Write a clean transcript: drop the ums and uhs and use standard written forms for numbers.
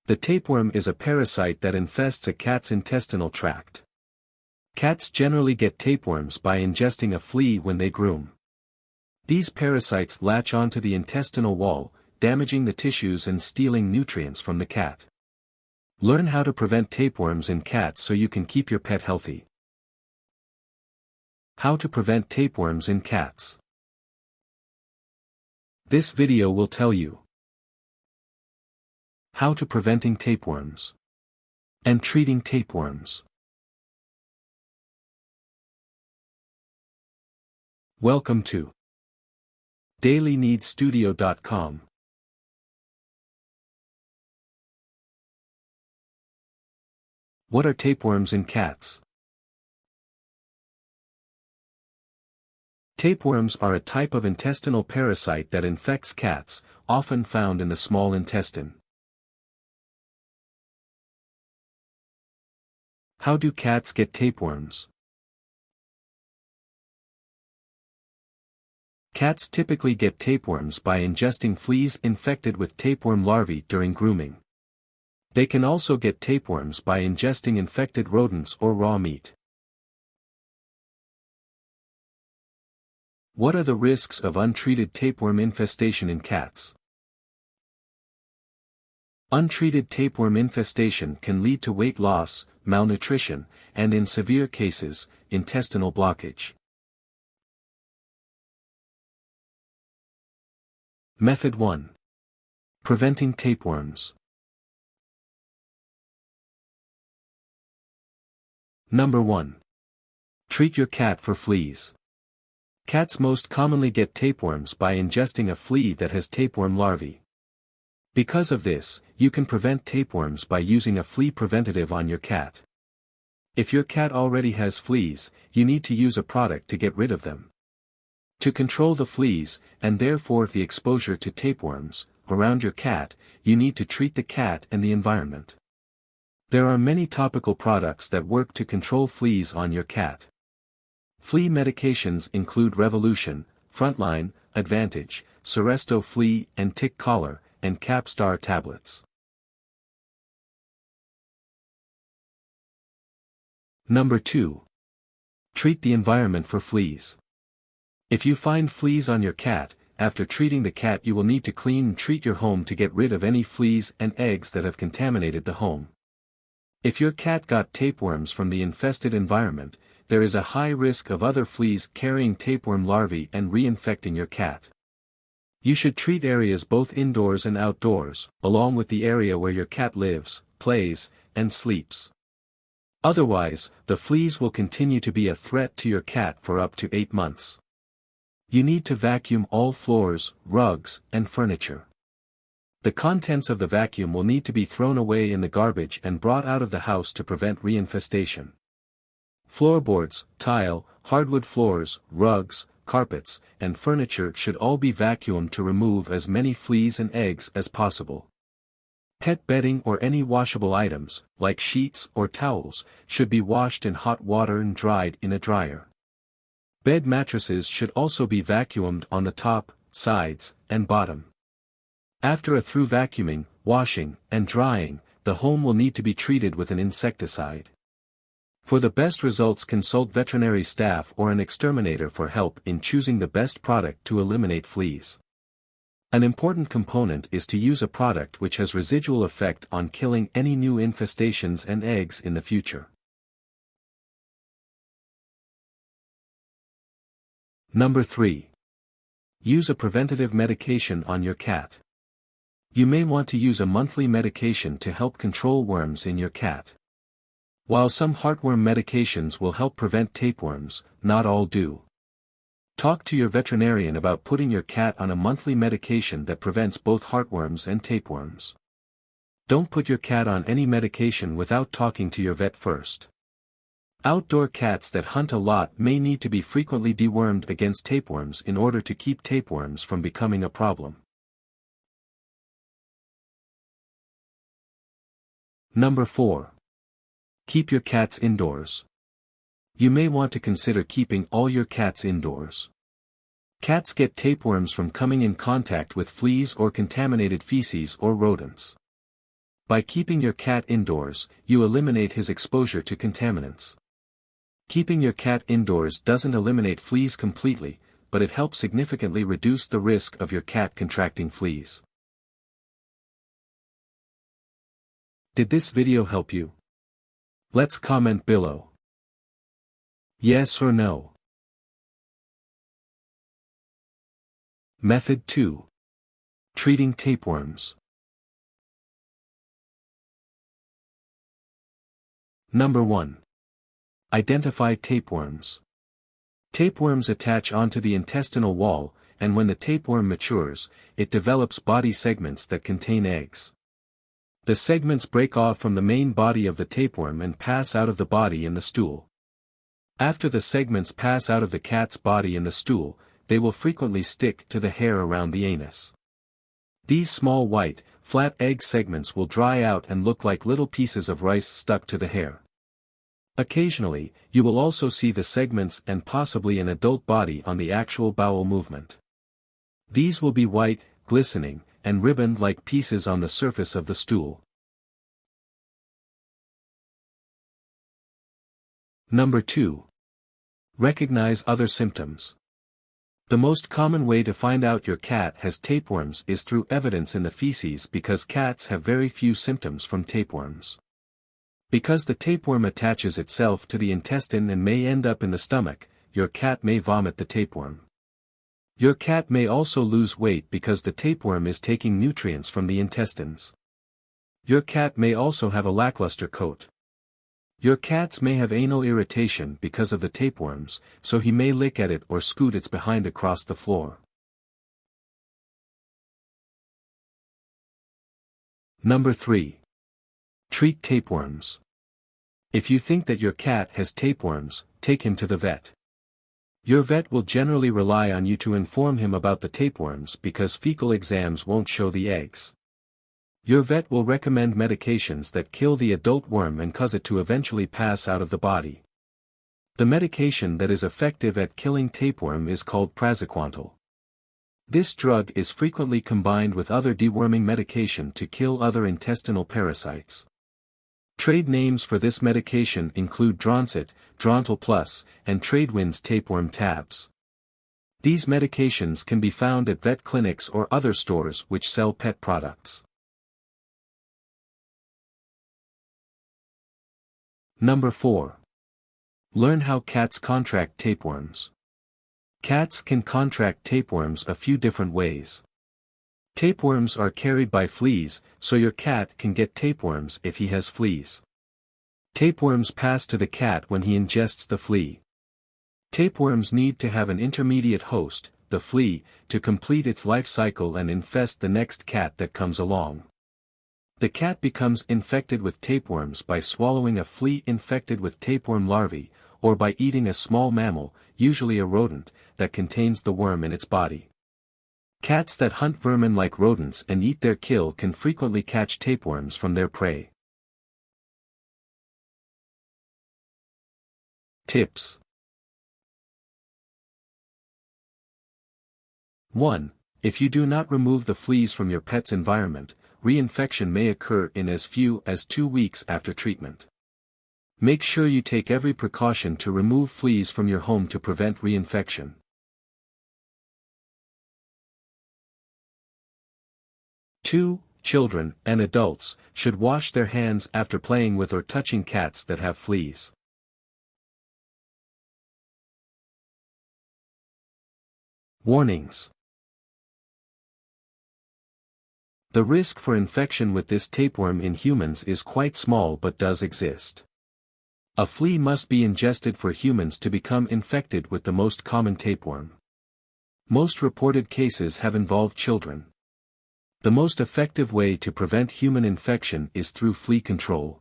The tapeworm is a parasite that infests a cat's intestinal tract. Cats generally get tapeworms by ingesting a flea when they groom. These parasites latch onto the intestinal wall, damaging the tissues and stealing nutrients from the cat. Learn how to prevent tapeworms in cats so you can keep your pet healthy. How to prevent tapeworms in cats. This video will tell you how to preventing tapeworms and treating tapeworms. Welcome to dailyneedstudio.com. What are tapeworms in cats? Tapeworms are a type of intestinal parasite that infects cats, often found in the small intestine. How do cats get tapeworms? Cats typically get tapeworms by ingesting fleas infected with tapeworm larvae during grooming. They can also get tapeworms by ingesting infected rodents or raw meat. What are the risks of untreated tapeworm infestation in cats? Untreated tapeworm infestation can lead to weight loss, malnutrition, and in severe cases, intestinal blockage. Method 1. Preventing tapeworms. Number 1. Treat your cat for fleas. Cats most commonly get tapeworms by ingesting a flea that has tapeworm larvae. Because of this, you can prevent tapeworms by using a flea preventative on your cat. If your cat already has fleas, you need to use a product to get rid of them. To control the fleas, and therefore the exposure to tapeworms, around your cat, you need to treat the cat and the environment. There are many topical products that work to control fleas on your cat. Flea medications include Revolution, Frontline, Advantage, Seresto Flea and Tick Collar, and Capstar tablets. Number 2. Treat the environment for fleas. If you find fleas on your cat, after treating the cat you will need to clean and treat your home to get rid of any fleas and eggs that have contaminated the home. If your cat got tapeworms from the infested environment, there is a high risk of other fleas carrying tapeworm larvae and reinfecting your cat. You should treat areas both indoors and outdoors, along with the area where your cat lives, plays, and sleeps. Otherwise, the fleas will continue to be a threat to your cat for up to 8 months. You need to vacuum all floors, rugs, and furniture. The contents of the vacuum will need to be thrown away in the garbage and brought out of the house to prevent reinfestation. Floorboards, tile, hardwood floors, rugs, carpets, and furniture should all be vacuumed to remove as many fleas and eggs as possible. Pet bedding or any washable items, like sheets or towels, should be washed in hot water and dried in a dryer. Bed mattresses should also be vacuumed on the top, sides, and bottom. After a thorough vacuuming, washing, and drying, the home will need to be treated with an insecticide. For the best results, consult veterinary staff or an exterminator for help in choosing the best product to eliminate fleas. An important component is to use a product which has residual effect on killing any new infestations and eggs in the future. Number 3. Use a preventative medication on your cat. You may want to use a monthly medication to help control worms in your cat. While some heartworm medications will help prevent tapeworms, not all do. Talk to your veterinarian about putting your cat on a monthly medication that prevents both heartworms and tapeworms. Don't put your cat on any medication without talking to your vet first. Outdoor cats that hunt a lot may need to be frequently dewormed against tapeworms in order to keep tapeworms from becoming a problem. Number 4. Keep your cats indoors. You may want to consider keeping all your cats indoors. Cats get tapeworms from coming in contact with fleas or contaminated feces or rodents. By keeping your cat indoors, you eliminate his exposure to contaminants. Keeping your cat indoors doesn't eliminate fleas completely, but it helps significantly reduce the risk of your cat contracting fleas. Did this video help you? Let's comment below. Yes or no. Method 2. Treating tapeworms. Number 1. Identify tapeworms. Tapeworms attach onto the intestinal wall, and when the tapeworm matures, it develops body segments that contain eggs. The segments break off from the main body of the tapeworm and pass out of the body in the stool. After the segments pass out of the cat's body in the stool, they will frequently stick to the hair around the anus. These small white, flat egg segments will dry out and look like little pieces of rice stuck to the hair. Occasionally, you will also see the segments and possibly an adult body on the actual bowel movement. These will be white, glistening, and ribboned like pieces on the surface of the stool. Number 2. Recognize other symptoms. The most common way to find out your cat has tapeworms is through evidence in the feces because cats have very few symptoms from tapeworms. Because the tapeworm attaches itself to the intestine and may end up in the stomach, your cat may vomit the tapeworm. Your cat may also lose weight because the tapeworm is taking nutrients from the intestines. Your cat may also have a lackluster coat. Your cats may have anal irritation because of the tapeworms, so he may lick at it or scoot its behind across the floor. Number 3. Treat tapeworms. If you think that your cat has tapeworms, take him to the vet. Your vet will generally rely on you to inform him about the tapeworms because fecal exams won't show the eggs. Your vet will recommend medications that kill the adult worm and cause it to eventually pass out of the body. The medication that is effective at killing tapeworm is called praziquantel. This drug is frequently combined with other deworming medication to kill other intestinal parasites. Trade names for this medication include Droncit, Drontal Plus, and Tradewinds tapeworm tabs. These medications can be found at vet clinics or other stores which sell pet products. Number 4. Learn how cats contract tapeworms. Cats can contract tapeworms a few different ways. Tapeworms are carried by fleas, so your cat can get tapeworms if he has fleas. Tapeworms pass to the cat when he ingests the flea. Tapeworms need to have an intermediate host, the flea, to complete its life cycle and infest the next cat that comes along. The cat becomes infected with tapeworms by swallowing a flea infected with tapeworm larvae, or by eating a small mammal, usually a rodent, that contains the worm in its body. Cats that hunt vermin like rodents and eat their kill can frequently catch tapeworms from their prey. Tips. 1. If you do not remove the fleas from your pet's environment, reinfection may occur in as few as 2 weeks after treatment. Make sure you take every precaution to remove fleas from your home to prevent reinfection. 2. Children and adults should wash their hands after playing with or touching cats that have fleas. Warnings. The risk for infection with this tapeworm in humans is quite small but does exist. A flea must be ingested for humans to become infected with the most common tapeworm. Most reported cases have involved children. The most effective way to prevent human infection is through flea control.